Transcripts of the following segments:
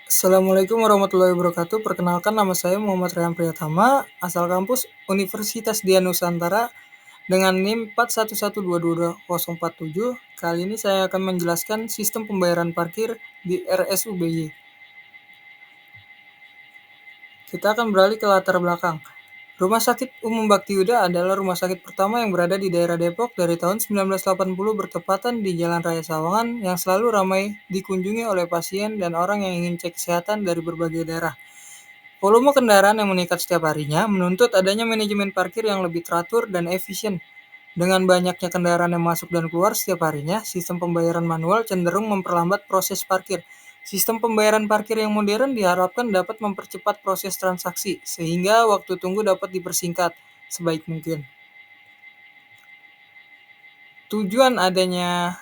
Assalamualaikum warahmatullahi wabarakatuh. Perkenalkan nama saya Muhammad Rayhan Priyatama, asal kampus Universitas Dian Nusantara dengan NIM 41122047. Kali ini saya akan menjelaskan sistem pembayaran parkir di RSUBY. Kita akan beralih ke latar belakang. Rumah Sakit Umum Bakti Yuda adalah rumah sakit pertama yang berada di daerah Depok dari tahun 1980 bertepatan di Jalan Raya Sawangan yang selalu ramai dikunjungi oleh pasien dan orang yang ingin cek kesehatan dari berbagai daerah. Volume kendaraan yang meningkat setiap harinya menuntut adanya manajemen parkir yang lebih teratur dan efisien. Dengan banyaknya kendaraan yang masuk dan keluar setiap harinya, sistem pembayaran manual cenderung memperlambat proses parkir. Sistem pembayaran parkir yang modern diharapkan dapat mempercepat proses transaksi, sehingga waktu tunggu dapat dipersingkat sebaik mungkin. Tujuan adanya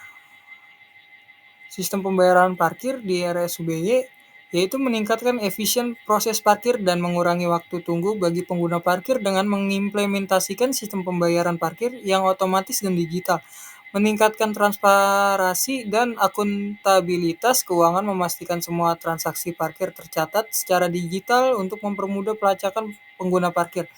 sistem pembayaran parkir di RSUBY yaitu meningkatkan efisien proses parkir dan mengurangi waktu tunggu bagi pengguna parkir dengan mengimplementasikan sistem pembayaran parkir yang otomatis dan digital, meningkatkan transparansi dan akuntabilitas keuangan, memastikan semua transaksi parkir tercatat secara digital untuk mempermudah pelacakan pengguna parkir,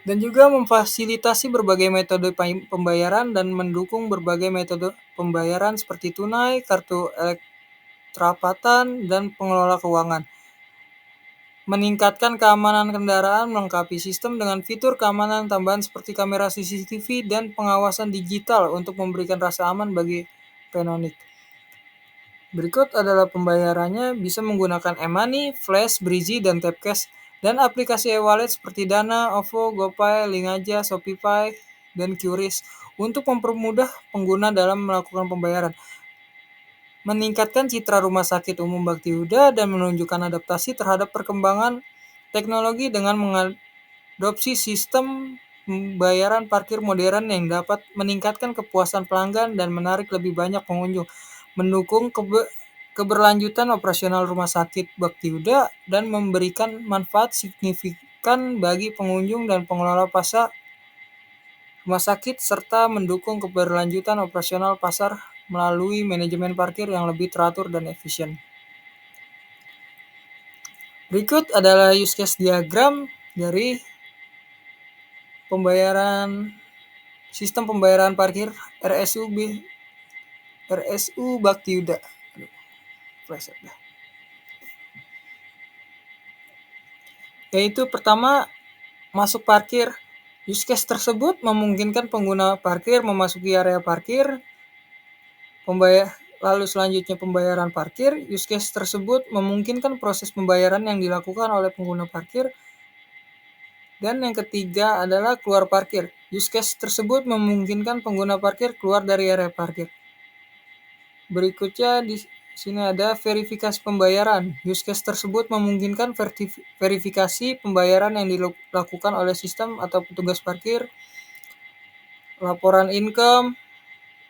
dan juga memfasilitasi berbagai metode pembayaran dan mendukung berbagai metode pembayaran seperti tunai, kartu elektrapatan, dan pengelola keuangan. Meningkatkan keamanan kendaraan, melengkapi sistem dengan fitur keamanan tambahan seperti kamera CCTV dan pengawasan digital untuk memberikan rasa aman bagi penonik. Berikut adalah pembayarannya, bisa menggunakan e-money, Flash, Breezy, dan Tapcash, dan aplikasi e-wallet seperti Dana, OVO, GoPay, Linkaja, Shopify, dan QRIS untuk mempermudah pengguna dalam melakukan pembayaran. Meningkatkan citra Rumah Sakit Umum Bakti Yuda dan menunjukkan adaptasi terhadap perkembangan teknologi dengan mengadopsi sistem pembayaran parkir modern yang dapat meningkatkan kepuasan pelanggan dan menarik lebih banyak pengunjung, mendukung keberlanjutan operasional Rumah Sakit Bakti Yuda dan memberikan manfaat signifikan bagi pengunjung dan pengelola pasar rumah sakit, serta mendukung keberlanjutan operasional pasar melalui manajemen parkir yang lebih teratur dan efisien. Berikut adalah use case diagram dari sistem pembayaran parkir RSU Bakti Yuda. Yaitu pertama, masuk parkir. Use case tersebut memungkinkan pengguna parkir memasuki area parkir. Lalu selanjutnya pembayaran parkir. Use case tersebut memungkinkan proses pembayaran yang dilakukan oleh pengguna parkir. Dan yang ketiga adalah keluar parkir. Use case tersebut memungkinkan pengguna parkir keluar dari area parkir. Berikutnya di sini ada verifikasi pembayaran. Use case tersebut memungkinkan verifikasi pembayaran yang dilakukan oleh sistem atau petugas parkir. Laporan income.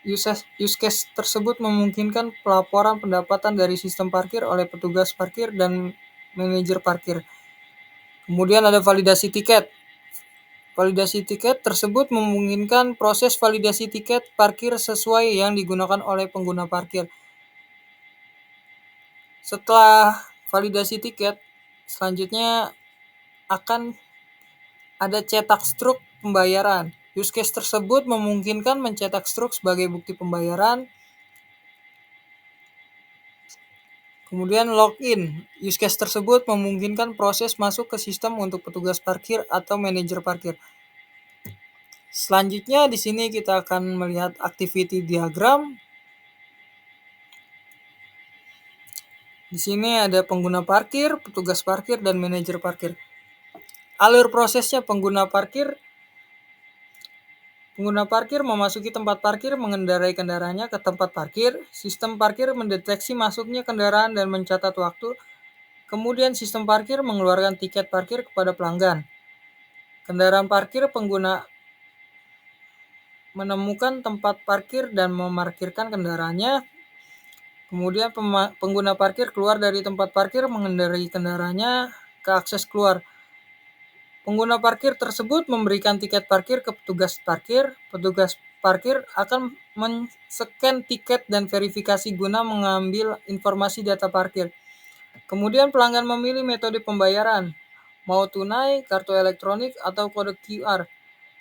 Use case tersebut memungkinkan pelaporan pendapatan dari sistem parkir oleh petugas parkir dan manajer parkir. Kemudian ada validasi tiket. Validasi tiket tersebut memungkinkan proses validasi tiket parkir sesuai yang digunakan oleh pengguna parkir. Setelah validasi tiket, selanjutnya akan ada cetak struk pembayaran. Use case tersebut memungkinkan mencetak struk sebagai bukti pembayaran. Kemudian login. Use case tersebut memungkinkan proses masuk ke sistem untuk petugas parkir atau manajer parkir. Selanjutnya di sini kita akan melihat activity diagram. Di sini ada pengguna parkir, petugas parkir, dan manajer parkir. Alur prosesnya pengguna parkir memasuki tempat parkir, mengendarai kendaraannya ke tempat parkir. Sistem parkir mendeteksi masuknya kendaraan dan mencatat waktu. Kemudian sistem parkir mengeluarkan tiket parkir kepada pelanggan. Kendaraan parkir, pengguna menemukan tempat parkir dan memarkirkan kendaraannya. Kemudian pengguna parkir keluar dari tempat parkir, mengendarai kendaraannya ke akses keluar. Pengguna parkir tersebut memberikan tiket parkir ke petugas parkir. Petugas parkir akan men-scan tiket dan verifikasi guna mengambil informasi data parkir. Kemudian pelanggan memilih metode pembayaran, mau tunai, kartu elektronik, atau kode QR.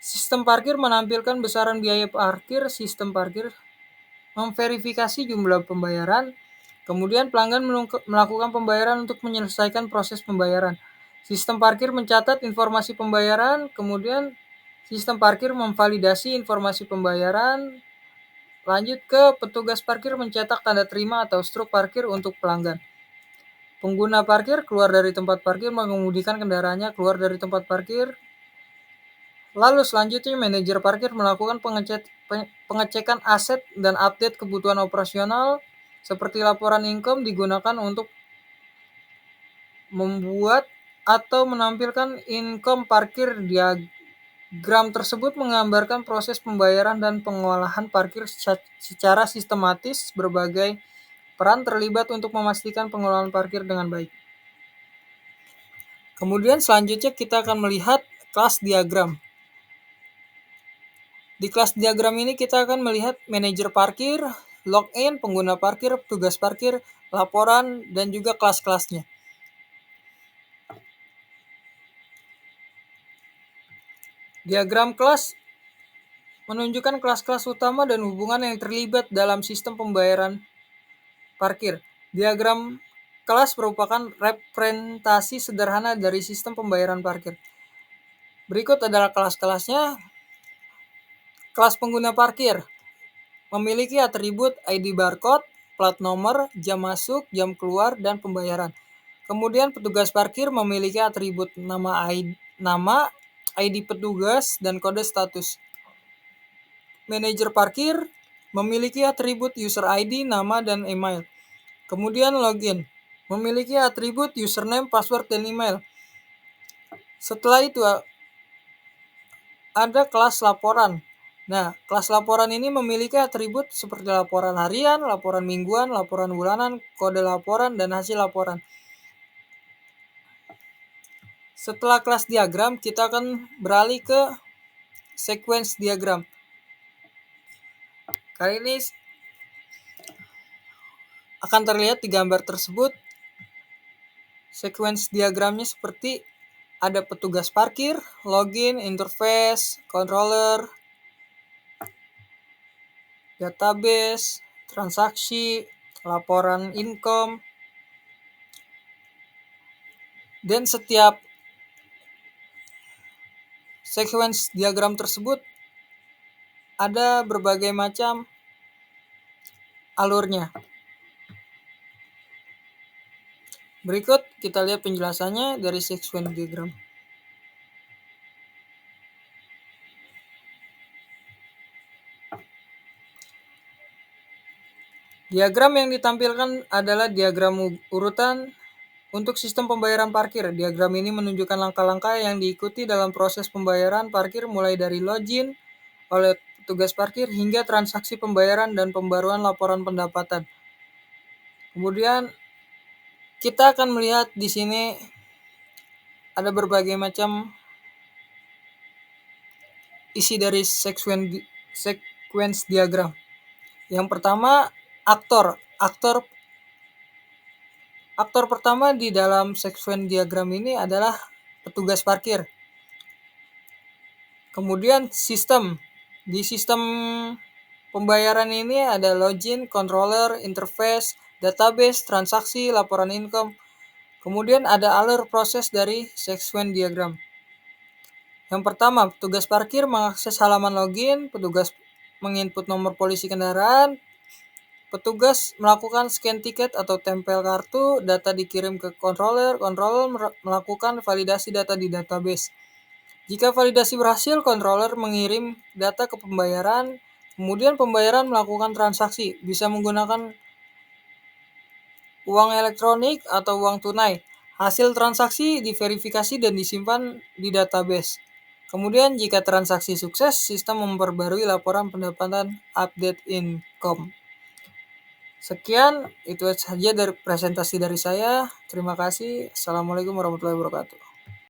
Sistem parkir menampilkan besaran biaya parkir, sistem parkir memverifikasi jumlah pembayaran, kemudian pelanggan melakukan pembayaran untuk menyelesaikan proses pembayaran. Sistem parkir mencatat informasi pembayaran, kemudian sistem parkir memvalidasi informasi pembayaran, lanjut ke petugas parkir mencetak tanda terima atau struk parkir untuk pelanggan. Pengguna parkir keluar dari tempat parkir mengemudikan kendaraannya keluar dari tempat parkir. Lalu selanjutnya manajer parkir melakukan pengecekan aset dan update kebutuhan operasional seperti laporan income digunakan untuk membuat atau menampilkan income parkir. Diagram tersebut menggambarkan proses pembayaran dan pengolahan parkir secara sistematis. Berbagai peran terlibat untuk memastikan pengelolaan parkir dengan baik. Kemudian selanjutnya kita akan melihat kelas diagram. Di kelas diagram ini kita akan melihat manajer parkir, login, pengguna parkir, petugas parkir, laporan, dan juga kelas-kelasnya. Diagram kelas menunjukkan kelas-kelas utama dan hubungan yang terlibat dalam sistem pembayaran parkir. Diagram kelas merupakan representasi sederhana dari sistem pembayaran parkir. Berikut adalah kelas-kelasnya. Kelas pengguna parkir memiliki atribut ID barcode, plat nomor, jam masuk, jam keluar, dan pembayaran. Kemudian petugas parkir memiliki atribut nama, ID petugas, dan kode status. Manajer parkir memiliki atribut user ID, nama, dan email. Kemudian login memiliki atribut username, password, dan email. Setelah itu ada kelas laporan. Nah, kelas laporan ini memiliki atribut seperti laporan harian, laporan mingguan, laporan bulanan, kode laporan, dan hasil laporan. Setelah kelas diagram, kita akan beralih ke sequence diagram. Kali ini akan terlihat di gambar tersebut. Sequence diagramnya seperti ada petugas parkir, login, interface, controller, database, transaksi, laporan income, dan setiap sequence diagram tersebut ada berbagai macam alurnya. Berikut kita lihat penjelasannya dari sequence diagram. Diagram yang ditampilkan adalah diagram urutan untuk sistem pembayaran parkir. Diagram ini menunjukkan langkah-langkah yang diikuti dalam proses pembayaran parkir mulai dari login oleh petugas parkir hingga transaksi pembayaran dan pembaruan laporan pendapatan. Kemudian kita akan melihat di sini ada berbagai macam isi dari sequence diagram. Yang pertama, aktor pertama di dalam sequence diagram ini adalah petugas parkir. Kemudian sistem. Di sistem pembayaran ini ada login, controller, interface, database, transaksi, laporan income. Kemudian ada alur proses dari sequence diagram. Yang pertama, petugas parkir mengakses halaman login, petugas menginput nomor polisi kendaraan, petugas melakukan scan tiket atau tempel kartu, data dikirim ke controller melakukan validasi data di database. Jika validasi berhasil, controller mengirim data ke pembayaran, kemudian pembayaran melakukan transaksi, bisa menggunakan uang elektronik atau uang tunai. Hasil transaksi diverifikasi dan disimpan di database. Kemudian jika transaksi sukses, sistem memperbarui laporan pendapatan update income. Sekian, itu saja dari presentasi dari saya. Terima kasih. Assalamualaikum warahmatullahi wabarakatuh.